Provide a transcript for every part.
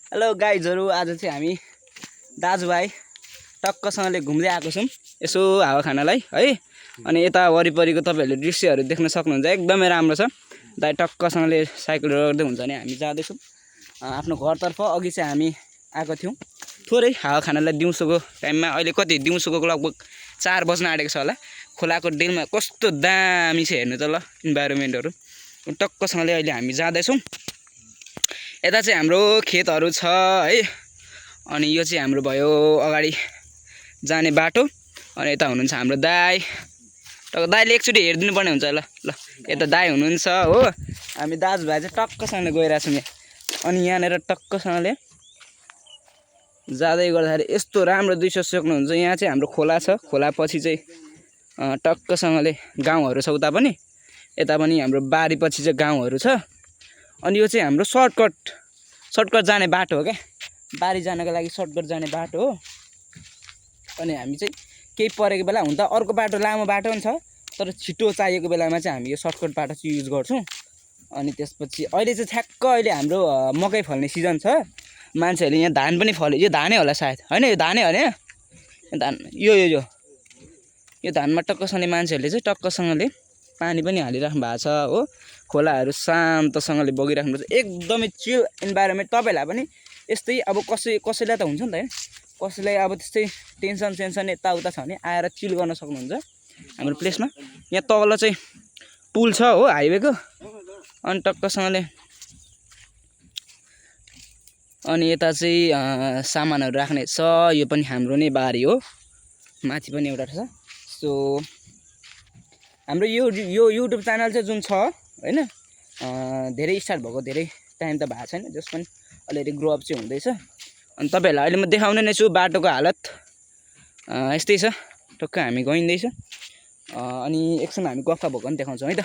Hello गाइजहरु आज चाहिँ हामी दाजुभाइ टक्कसँगले घुम्दै आएको छौं यसो हावा खानलाई है। अनि यता वरिपरिको तपाईहरुले दृश्यहरु देख्न सक्नुहुन्छ एकदमै राम्रो छ। दाइ टक्कसँगले साइकल रोड्दै हुन्छ नि हामी जाँदै छौं आफ्नो घरतर्फ। अघि चाहिँ हामी आएको थियौं थोरै हावा खानलाई दिउँसोको टाइममा। अहिले कति दिउँसोको लगभग 4 बज्न आँटेको छ होला। खोलाको डेलमा कस्तो दामी छ हेर्नु त ल इन्भाइरोमेन्टहरु। टक्कसँगले अहिले हामी जाँदै छौं। यता चाहिँ हाम्रो खेतहरु छ है। अनि यो चाहिँ हाम्रो भयो अगाडि जाने बाटो। अनि यता हुनुहुन्छ हाम्रो दाइ। दाइले एकचोटी हेर्दिनु पर्ने हुन्छ ल ल यता दाइ हुनुहुन्छ हो। हामी दाजुभाइ चाहिँ टक्कसँगले गइरा छौं यहाँ। अनि यहाँनेर टक्कसँगले जाँदै गर्दाखेरि यस्तो राम्रो दृश्य सक्नुहुन्छ। यहाँ चाहिँ हाम्रो खोला छ। खोला पछि चाहिँ टक्कसँगले गाउँहरु छ उता पनि। यता पनि हाम्रो बारी पछि चाहिँ गाउँहरु छ। अनि यो चाहिँ हाम्रो सर्टकट जाने बाटो हो क्या। बारी जानको लागि सर्टकट जाने बाटो हो। अनि हामी चाहिँ केही परेको बेला हुन त अर्को बाटो लामो बाटो पनि छ तर छिटो चाहिएको बेलामा चाहिँ हामी यो सर्टकट बाटो चाहिँ युज गर्छौं। अनि त्यसपछि अहिले चाहिँ ठ्याक्क अहिले हाम्रो मकै फल्ने सिजन छ। मान्छेहरुले यहाँ धान पनि फल्यो। यो धानै होला सायद हैन यो धानै हो नि धान यो धानमा टक्कसँगले मान्छेहरुले चाहिँ टक्कसँगले पानी पनि हालिराख्नु भएको छ हो। खोलाहरु शान्तसँगले बगिराख्नु छ। एकदमै चिल इन्भाइरोमेन्ट। तपाईहरुलाई पनि यस्तै अब कसैलाई त हुन्छ नि त हैन। कसैलाई अब त्यस्तै टेन्सन यताउता छ भने आएर चिल गर्न सक्नुहुन्छ हाम्रो प्लेसमा। यहाँ तल चाहिँ पुल छ हो हाइवेको। अनि टक्कसँगले अनि यता चाहिँ सामानहरु राख्ने छ। यो पनि हाम्रो नै बारी हो। माथि पनि एउटा छ। सो हाम्रो यो युट्युब च्यानल चाहिँ जुन छ हैन धेरै स्टार्ट भएको धेरै टाइम त भएको छैन। जस पनि अलरेडी ग्रो अप चाहिँ हुँदैछ। अनि तपाईहरुलाई अहिले म देखाउने नै छु बाटोको हालत यस्तै छ। टक्क हामी गइँदैछ। अनि एकछिन हामी गफ भएको पनि देखाउँछौँ है त।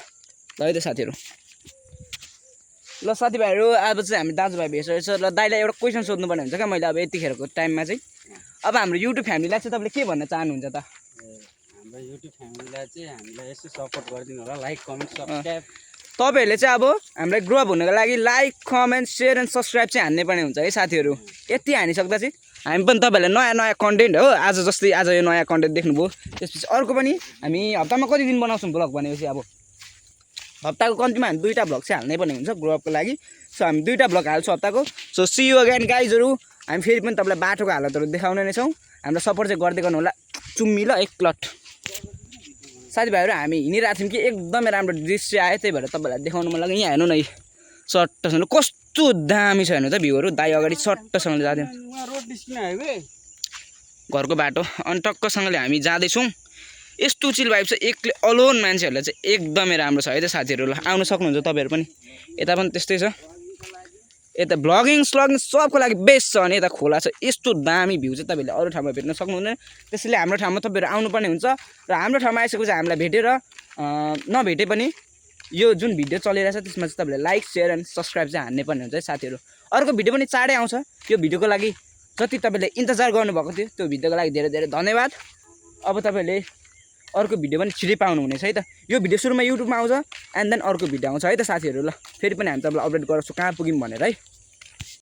ल है त साथीहरु। ल साथीभाइहरु अब चाहिँ हामी दाजुभाइ भेट्छ र दाइलाई एउटा क्वेशन सोध्नु पर्ने हुन्छ क्या मैले अब यतिखेरको टाइममा चाहिँ। अब हाम्रो युट्युब फ्यामिलीलाई चाहिँ तपाईले के भन्न चाहनुहुन्छ त? हाम्रो युट्युब फ्यामिलीलाई चाहिँ हामीलाई यसो सपोर्ट गरिदिनु होला। Like comment subscribe. तपाईहरुले चाहिँ अब हामीलाई ग्रो अप हुनको लागि like comment share and subscribe चाहिँ हान्नै पर्ने हुन्छ है साथीहरु। यति हानिसक्दा चाहिँ हामी पनि तपाईहरुलाई नयाँ कन्टेन्ट हो आज जस्तै आज यो नयाँ कन्टेन्ट देख्नुभयो। त्यसपछि अर्को पनि हामी हप्तामा कति दिन बनाउँछौँ ब्लग भनेपछि अब हप्ताको कम्तीमा हामी 2टा ब्लग चाहिँ हाल्नै पर्ने हुन्छ ग्रो अपको लागि। सो हामी 2टा ब्लग हाल्छौँ हप्ताको। सो सी यू अगेन गाइजहरु। हामी फेरि पनि तपाईलाई बाटोको हालतहरु देखाउने नै छौँ। हाम्रो सपोर्ट चाहिँ गर्दै गर्नु होला। चुम्मी ल एक लट। साथीभाइहरु हामी हिँडिरहेको थियौँ कि एकदमै राम्रो दृश्य आयो त्यही भएर तपाईलाई देखाउन मन लाग्यो। यहाँ हेर्नु न सट्टसँग कस्तो दामी छ हेर्नु त भ्यूहरु। दाइ अगाडि सट्टसँग जाँदै रोड निस्किने हाइवे घरको बाटो। अनि टक्कसँगले हामी जाँदै छौँ। यस्तो चिल भाइब छ। एकले अलोन मान्छेहरुलाई चाहिँ एकदमै राम्रो छ है त साथीहरु। ल आउन सक्नुहुन्छ तपाईहरु पनि। यता पनि त्यस्तै छ। यता ब्लगिङ स्लगिङ सबको लागि बेस्ट छ। अनि यता खोला छ। यस्तो दामी भ्यू चाहिँ तपाईले अरु ठाउँमा भेट्न सक्नुहुन्न। त्यसैले हाम्रो ठाउँमा तपाईहरु आउनुपर्ने हुन्छ। र हाम्रो ठाउँमा आइसकेपछि हामीलाई भेटेर नभेटे पनि यो जुन भिडियो चलिरहेछ त्यसमा चाहिँ तपाईले लाइक शेयर एन्ड सब्स्क्राइब चाहिँ हान्नै पर्ने हुन्छ है साथीहरु। अर्को भिडियो पनि चाँडै आउँछ। यो भिडियोको लागि जति तपाईले इन्तजार गर्नुभएको थियो त्यो भिडियोको लागि धेरै धेरै धन्यवाद। अब तपाईले अर्को भिडियो पनि छिटै पाउनु हुनेछ है त। यो भिडियो सुरुमा युट्युबमा आउँछ एन्ड देन अर्को भिडियो आउँछ है त साथीहरु। ल फेरि पनि हामी तपाईलाई अपडेट गराउँछौँ कहाँ पुग्यौँ भनेर है।